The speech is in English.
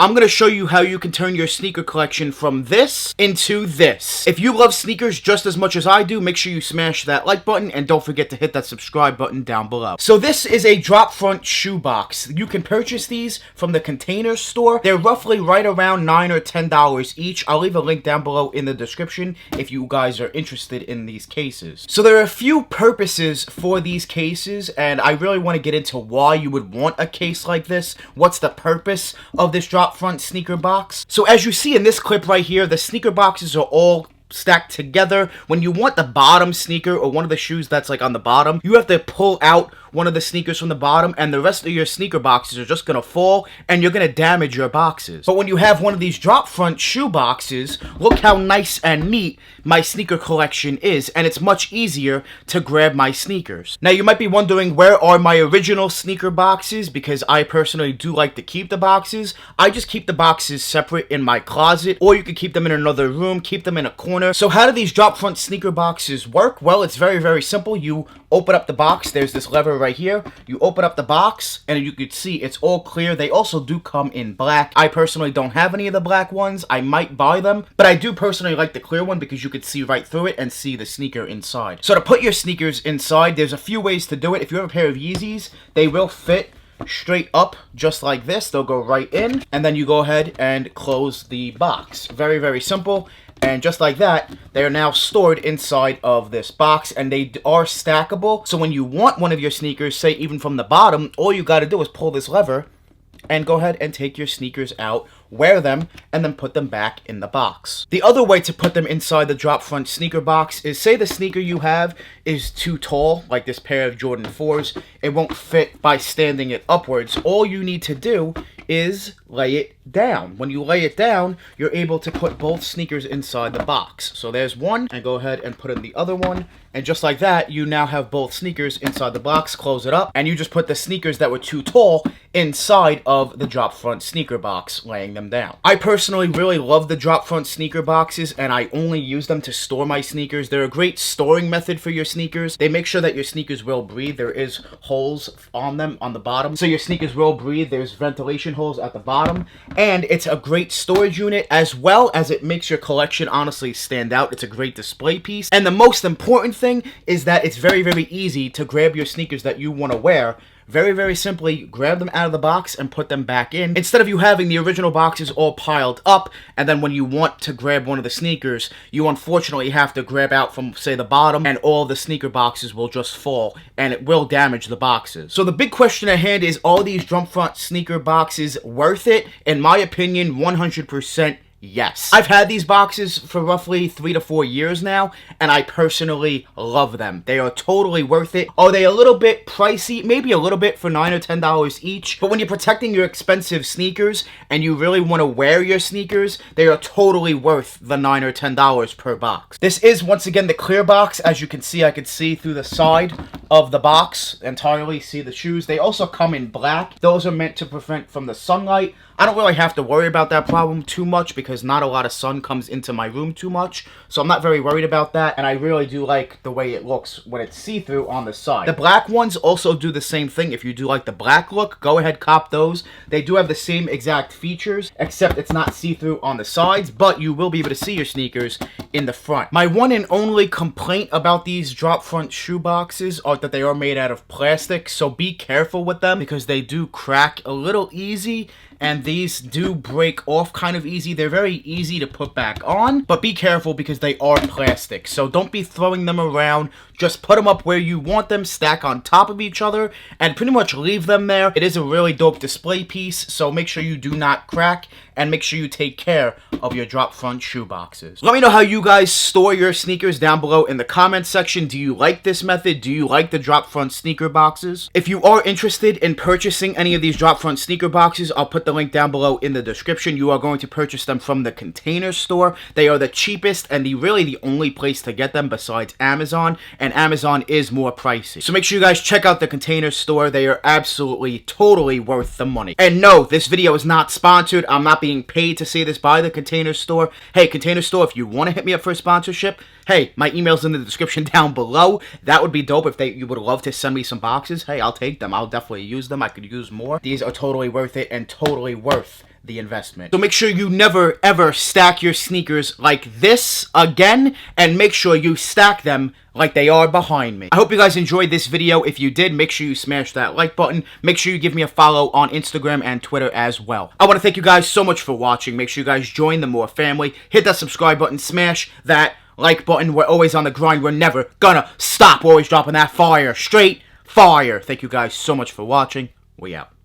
I'm going to show you how you can turn your sneaker collection from this into this. If you love sneakers just as much as I do, make sure you smash that like button and don't forget to hit that subscribe button down below. So this is a drop front shoe box. You can purchase these from the Container Store. They're roughly right around $9 or $10 each. I'll leave a link down below in the description if you guys are interested in these cases. So there are a few purposes for these cases, and I really want to get into why you would want a case like this. What's the purpose of this drop front sneaker box? So as you see in this clip right here, the sneaker boxes are all stacked together. When you want the bottom sneaker or one of the shoes that's like on the bottom, you have to pull out one of the sneakers from the bottom, and the rest of your sneaker boxes are just gonna fall and you're gonna damage your boxes. But when you have one of these drop front shoe boxes, look how nice and neat my sneaker collection is, and it's much easier to grab my sneakers. Now you might be wondering, where are my original sneaker boxes? Because I personally do like to keep the boxes. I just keep the boxes separate in my closet, or you can keep them in another room, keep them in a corner. So how do these drop front sneaker boxes work? Well, it's very, very simple. You open up the box. There's this lever right here. You open up the box and you can see it's all clear. They also do come in black. I personally don't have any of the black ones. I might buy them, but I do personally like the clear one because you could see right through it and see the sneaker inside. So to put your sneakers inside, there's a few ways to do it. If you have a pair of Yeezys, they will fit straight up just like this. They'll go right in, and then you go ahead and close the box. Very, very simple. And just like that, they are now stored inside of this box, and they are stackable. So when you want one of your sneakers, say even from the bottom, all you got to do is pull this lever and go ahead and take your sneakers out, wear them, and then put them back in the box. The other way to put them inside the drop front sneaker box is, say the sneaker you have is too tall, like this pair of Jordan 4s. It won't fit by standing it upwards. All you need to do is lay it down. When you lay it down, you're able to put both sneakers inside the box. So there's one, and go ahead and put in the other one. And just like that, you now have both sneakers inside the box. Close it up, and you just put the sneakers that were too tall inside of the drop front sneaker box, laying them down. I personally really love the drop front sneaker boxes, and I only use them to store my sneakers. They're a great storing method for your sneakers. They make sure that your sneakers will breathe. There is holes on them on the bottom, so your sneakers will breathe. There's ventilation holes at the bottom, and it's a great storage unit, as well as it makes your collection honestly stand out. It's a great display piece, and the most important thing is that it's very, very easy to grab your sneakers that you want to wear. Very, very simply, grab them out of the box and put them back in, instead of you having the original boxes all piled up, and then when you want to grab one of the sneakers, you unfortunately have to grab out from, say, the bottom, and all the sneaker boxes will just fall, and it will damage the boxes. So the big question at hand is, are these drop front sneaker boxes worth it? In my opinion, 100% yes. I've had these boxes for roughly 3 to 4 years now, and I personally love them. They are totally worth it. Are they a little bit pricey? Maybe a little bit for $9 or $10 each, but when you're protecting your expensive sneakers and you really want to wear your sneakers, they are totally worth the $9 or $10 per box. This is, once again, the clear box. As you can see, I could see through the side of the box entirely, see the shoes. They also come in black. Those are meant to prevent from the sunlight. I don't really have to worry about that problem too much because not a lot of sun comes into my room too much, so I'm not very worried about that, and I really do like the way it looks when it's see-through on the side. The black ones also do the same thing. If you do like the black look, go ahead, cop those. They do have the same exact features, except it's not see-through on the sides, but you will be able to see your sneakers in the front. My one and only complaint about these drop front shoe boxes are that they are made out of plastic, so be careful with them because they do crack a little easy, and these do break off kind of easy. They're very easy to put back on, but be careful because they are plastic. So don't be throwing them around. Just put them up where you want them, stack on top of each other, and pretty much leave them there. It is a really dope display piece, so make sure you do not crack, and make sure you take care of your drop front shoe boxes. Let me know how you guys store your sneakers down below in the comments section. Do you like this method? Do you like the drop front sneaker boxes? If you are interested in purchasing any of these drop front sneaker boxes, I'll put the link down below in the description. You are going to purchase them from the Container Store. They are the cheapest and really the only place to get them besides Amazon, and Amazon is more pricey. So make sure you guys check out the Container Store. They are absolutely, totally worth the money. And no, this video is not sponsored. I'm not being paid to say this by the Container Store. Hey, Container Store, if you want to hit me up for a sponsorship, hey, my email's in the description down below. That would be dope if you would love to send me some boxes. Hey, I'll take them. I'll definitely use them. I could use more. These are totally worth it and totally worth the investment. So make sure you never ever stack your sneakers like this again, and make sure you stack them like they are behind me. I hope you guys enjoyed this video. If you did, make sure you smash that like button. Make sure you give me a follow on Instagram and Twitter as well. I want to thank you guys so much for watching. Make sure you guys join the More family. Hit that subscribe button, smash that like button. We're always on the grind. We're never gonna stop. We're always dropping that fire. Straight fire. Thank you guys so much for watching. We out.